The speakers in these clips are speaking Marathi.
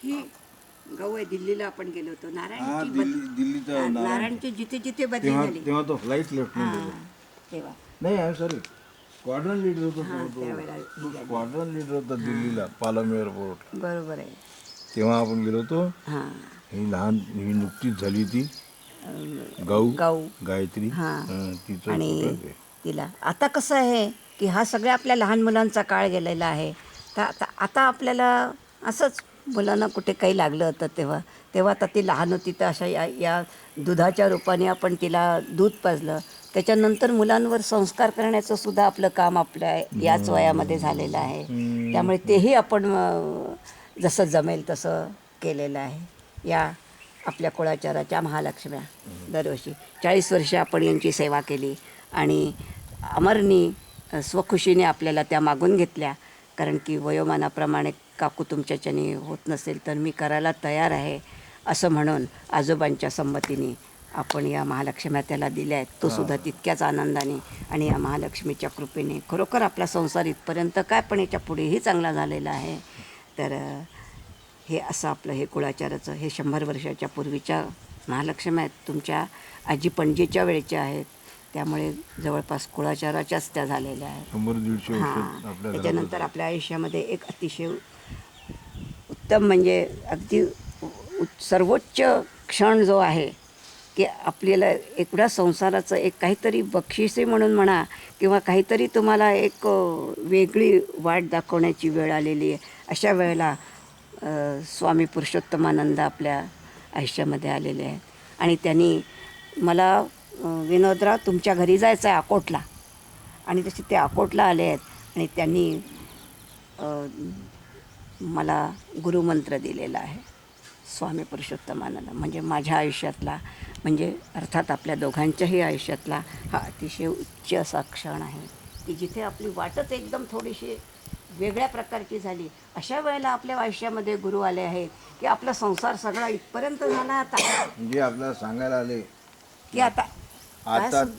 ही गहू आहे. दिल्लीला आपण गेलो होतो. हा दिल्लीचं नारायणची जिथे जिथे बदली तेव्हा झाली तेव्हा तो फ्लाईट लेफ्टनंट होता. तेव्हा नाही आय सॉरी स्क्वाड्रन लीडर होता त्यावेळेला तो स्क्वाड्रन लीडर होता दिल्लीला पालम एअरपोर्ट. बरोबर आहे. तेव्हा आपण गेलो होतो. हां ही नुकतीच झाली ती गाऊ गाऊ गायत्री हां. तिचं आणि फोटो आहे. तिला आता कसं आहे की हा सगळ्या आपल्या लहान मुलांचा काळ गेलेला आहे. तर आता आपल्याला असंच मुलांना कुठे काही लागलं होतं तेव्हा आता ती लहान होती तर अशा या दुधाच्या रूपाने आपण तिला दूध पाजलं. त्याच्यानंतर मुलांवर संस्कार करण्याचं सुद्धा आपलं काम आपल्या याच वयामध्ये झालेलं आहे. त्यामुळे तेही आपण जसं जमेल तसं केलेलं आहे. या आपल्या कुळाचाराच्या महालक्ष्म्या दरवर्षी 40 वर्ष आपण यांची सेवा केली आणि अमरनी स्वखुशीने आपल्याला त्या मागून घेतल्या. कारण की वयोमानाप्रमाणे काकू तुमच्याच्याने होत नसेल तर मी करायला तयार आहे असं म्हणून आजोबांच्या संमतीने आपण या महालक्ष्म्या त्याला दिल्या आहेत. तो सुद्धा तितक्याच आनंदाने आणि या महालक्ष्मीच्या कृपेने खरोखर आपला संसार इथपर्यंत काय पण याच्या पुढेही चांगला झालेला आहे. तर हे असं आपलं हे कुळाचाराचं हे 100 वर्षाच्या पूर्वीच्या महालक्ष्म्या आहेत. तुमच्या आजी पणजीच्या वेळेच्या आहेत. त्यामुळे जवळपास कुळाचाराच्याच त्या झालेल्या आहेत. 100-150 वर्ष हां. त्याच्यानंतर आपल्या आयुष्यामध्ये एक अतिशय उत्तम म्हणजे अगदी सर्वोच्च क्षण जो आहे की आपल्याला एवढ्या संसाराचं एक काहीतरी बक्षिसे म्हणून म्हणा किंवा काहीतरी तुम्हाला एक वेगळी वाट दाखवण्याची वेळ आलेली आहे. अशा वेळेला स्वामी पुरुषोत्तमानंद आपल्या आयुष्यामध्ये आलेले आहेत. आणि त्यांनी मला विनोदराव तुमच्या घरी जायचं आहे अकोटला आणि तसे ते अकोटला आले आहेत आणि त्यांनी मला गुरुमंत्र दिलेला आहे स्वामी पुरुषोत्तमानंद. म्हणजे माझ्या आयुष्यातला म्हणजे अर्थात आपल्या दोघांच्याही आयुष्यातला हा अतिशय उच्च असा क्षण आहे की जिथे आपली वाटच एकदम थोडीशी वेगळ्या प्रकारची झाली. अशा वेळेला आपल्या आयुष्यामध्ये गुरु आले आहेत की आपला संसार सगळा इथपर्यंत झाला आता म्हणजे आपल्याला सांगायला आले की आता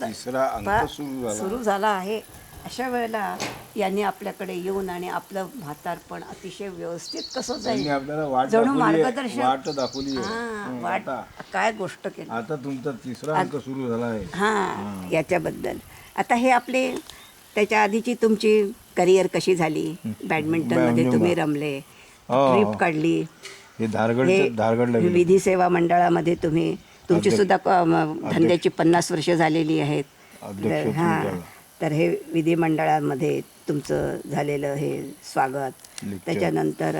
तिसरा अंक सुरू झाला आहे. अशा वेळेला यांनी आपल्याकडे येऊन आणि आपलं म्हातारपण अतिशय व्यवस्थित कसं जाईल जणू मार्गदर्शन दाखवली. वाट काय गोष्ट केली. आता तुमचा तिसरा अंक सुरू झाला आहे. हां याच्याबद्दल आता हे आपले त्याच्या आधीची तुमची करिअर कशी झाली. बॅडमिंटनमध्ये तुम्ही रमले ट्रिप काढली. हे विधी सेवा मंडळामध्ये तुम्ही तुमची सुद्धा धंद्याची 50 वर्ष झालेली आहेत. हां तर हे विधिमंडळामध्ये तुमचं झालेलं हे स्वागत. त्याच्यानंतर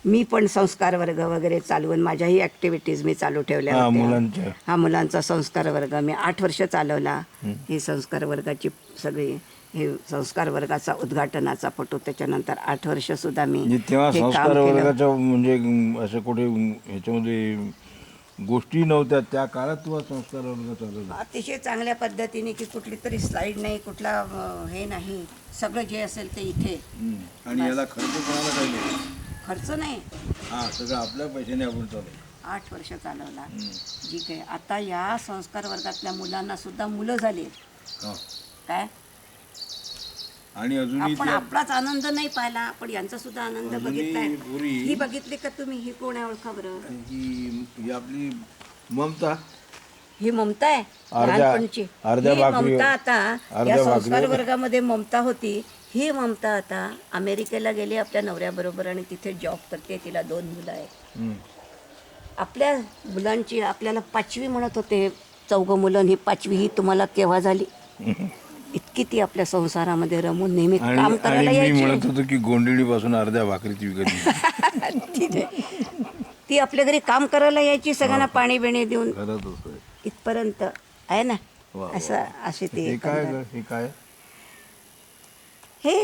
मी पण संस्कार वर्ग वगैरे चालवून माझ्याही ॲक्टिव्हिटीज मी चालू ठेवल्या होत्या. हा मुलांचा संस्कार वर्ग मी 8 वर्ष चालवला. ही संस्कार वर्गाची सगळी हे संस्कार वर्गाचा उद्घाटनाचा पटू. त्याच्यानंतर 8 वर्षसुद्धा मी हे काम केलं. म्हणजे असं कुठे ह्याच्यामध्ये गोष्टी नव्हत्या त्या काळात तुम्हाला संस्कार वर्ग चालवला. अतिशय चांगल्या पद्धतीने की कुठली तरी स्लाईड नाही कुठला हे नाही सगळं जे असेल ते इथे. आणि याला खर्च कोणाला पाहिजे. खर्च नाही सगळं आपल्या पैशाने आपण चालवलं. 8 वर्ष चालवला. ठीक आहे. आता या संस्कार वर्गातल्या मुलांना सुद्धा मुलं झाली काय आणि अजूनही आपण आपलाच आनंद नाही पाहिला आपण यांचा सुद्धा आनंद बघितलाय. ही बघितली का तुम्ही. ही कोण आहे ओळखा बरं. ही आपली ममता. ही ममता आहे लहानपणची. ही ममता आता या संस्कार वर्गामध्ये ममता होती. ही ममता आता अमेरिकेला गेली आपल्या नवऱ्याबरोबर आणि तिथे जॉब करते. तिला 2 मुलं आहेत. आपल्या मुलांची आपल्याला 5वी म्हणत होते 4 मुलं. ही 5वी ही तुम्हाला केव्हा झाली. इतकी ती आपल्या संसारामध्ये रमून नेहमी काम करायला यायची. म्हणत होतो की गोंडळीपासून अर्ध्या भाकरीची विकत ती आपल्या घरी काम करायला यायची. सगळ्यांना पाणी बिणी देऊन इथपर्यंत आहे ना. असं असे ते काय हे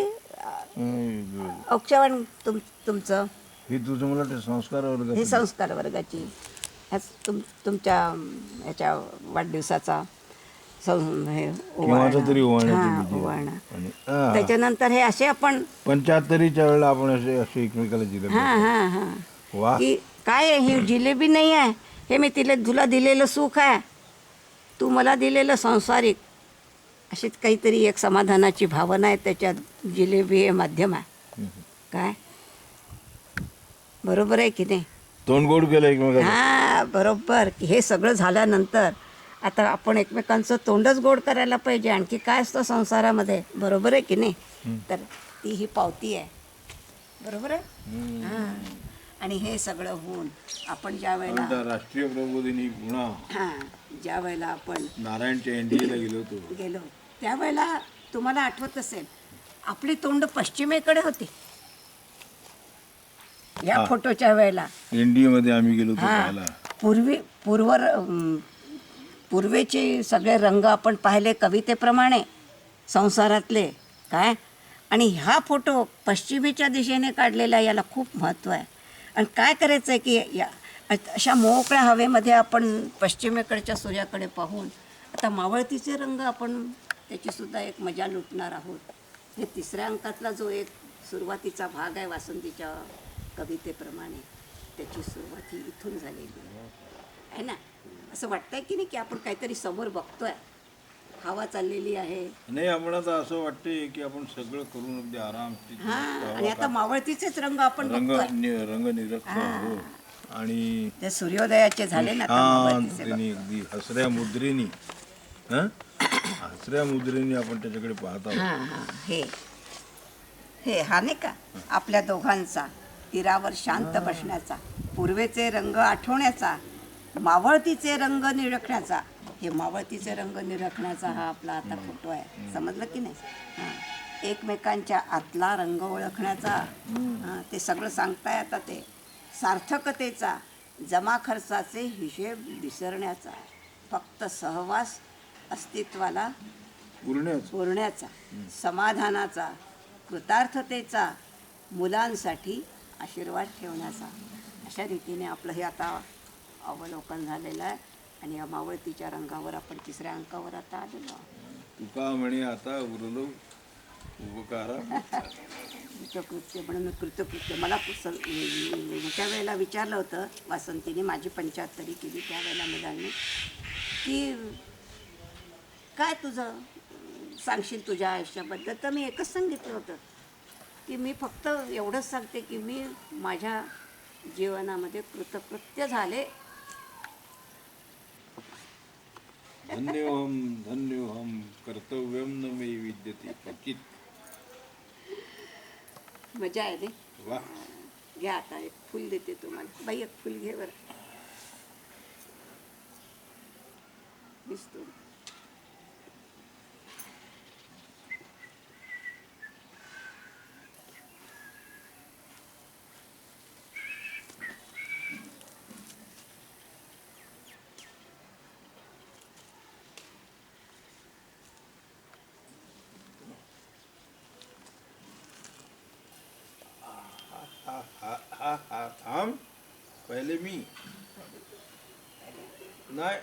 औक्षवाण तुमचं हे तुझं मला संस्कार वर्ग. हे संस्कार वर्गाची तुमच्या याच्या वाढदिवसाचा त्याच्यानंतर हे असे आपण 75च्या वेळेला आपण असे एकमेकाला जिलेबी. की काय आहे ही जिलेबी नाही आहे. हे मी तुला दिलेलं सुख आहे. तू मला दिलेलं सांसारिक अशीच काहीतरी एक समाधानाची भावना आहे. त्याच्यात जिलेबी हे माध्यम आहे. काय बरोबर आहे की नाही? तोंड गोड केलं एकमेकाचं. हां बरोबर. की हे सगळं झाल्यानंतर आता आपण एकमेकांचं तोंडच गोड करायला पाहिजे. आणखी काय असतं संसारामध्ये, बरोबर आहे की नाही? तर ती ही पावती आहे, बरोबर आहे. हां. आणि हे सगळं होऊन आपण ज्या वेळेला आता राष्ट्रीय प्रबोधिनी पुन्हा ज्या वेळेला आपण नारायणच्या एनडीएला गेलो होतो. गेलो त्यावेळेला तुम्हाला आठवत असेल आपली तोंड पश्चिमेकडे होती या हा. फोटोच्या वेळेला. एनडीए मध्ये आम्ही गेलो होतो हां पाहायला. पूर्वेचे सगळे रंग आपण पाहिले कवितेप्रमाणे संसारातले काय. आणि हा फोटो पश्चिमेच्या दिशेने काढलेला याला खूप महत्त्व आहे. आणि काय करायचं आहे की या अशा मोकळ्या हवेमध्ये आपण पश्चिमेकडच्या सूर्याकडे पाहून आता मावळतीचे रंग आपण त्याचीसुद्धा एक मजा लुटणार आहोत. हे तिसऱ्या अंकातला जो एक सुरुवातीचा भाग आहे वासंतीच्या कवितेप्रमाणे त्याची सुरुवात ही इथून झालेली आहे ना. असं वाटतंय की नाही की आपण काहीतरी समोर बघतोय, हवा चाललेली आहे. नाही आपण आता असं वाटतंय की आपण सगळं करून अगदी आराम हां आणि आता मावळतीचेच रंग आपण रंग बघतोय. रंग निरखतो हो. आणि ते सूर्योदयाचे झाले ना आता मावळतीचे बघ. शांततेने अगदी हसऱ्या मुद्रेनी हसऱ्या मुद्रेनी आपण त्याच्याकडे पाहत आहोत. हां हां हे हे हा नाही का आपल्या दोघांचा तीरावर शांत बसण्याचा, पूर्वेचे रंग आठवण्याचा, मावळतीचे रंग निरखण्याचा. हे मावळतीचे रंग निरखण्याचा हा आपला आता फोटो आहे, समजलं की नाही? हां एकमेकांच्या आतला रंग ओळखण्याचा. हां ते सगळं सांगताय आता ते. सार्थकतेचा, जमा खर्चाचे हिशेब विसरण्याचा, फक्त सहवास अस्तित्वाला पुरण्याचा, समाधानाचा, कृतार्थतेचा, मुलांसाठी आशीर्वाद ठेवण्याचा. अशा रीतीने आपलं हे आता अवलोकन झालेलं आहे. आणि या मावळतीच्या रंगावर आपण तिसऱ्या अंकावर आता आलेलो आहोत. तुका म्हणे आता उरलो उपकारा. कृतकृत्य म्हणून कृतकृत्य. मला ह्याच्या वेळेला विचारलं होतं वासंतीने, माझी 75 केली त्यावेळेला मुलांनी, की काय तुझं सांगशील तुझ्या आयुष्याबद्दल. तर मी एकच सांगितलं होतं की मी फक्त एवढंच सांगते की मी माझ्या जीवनामध्ये कृतकृत्य झाले. धन्योहम कर्तव्यम न मे विद्यते क्वचित. मजा आहे रे. वा. घ्या आता एक फुल देते तुम्हाला. बाई एक फुल घे बरं. दिसतो. थांब पहिले मी नाही.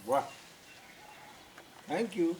वा थँक्यू.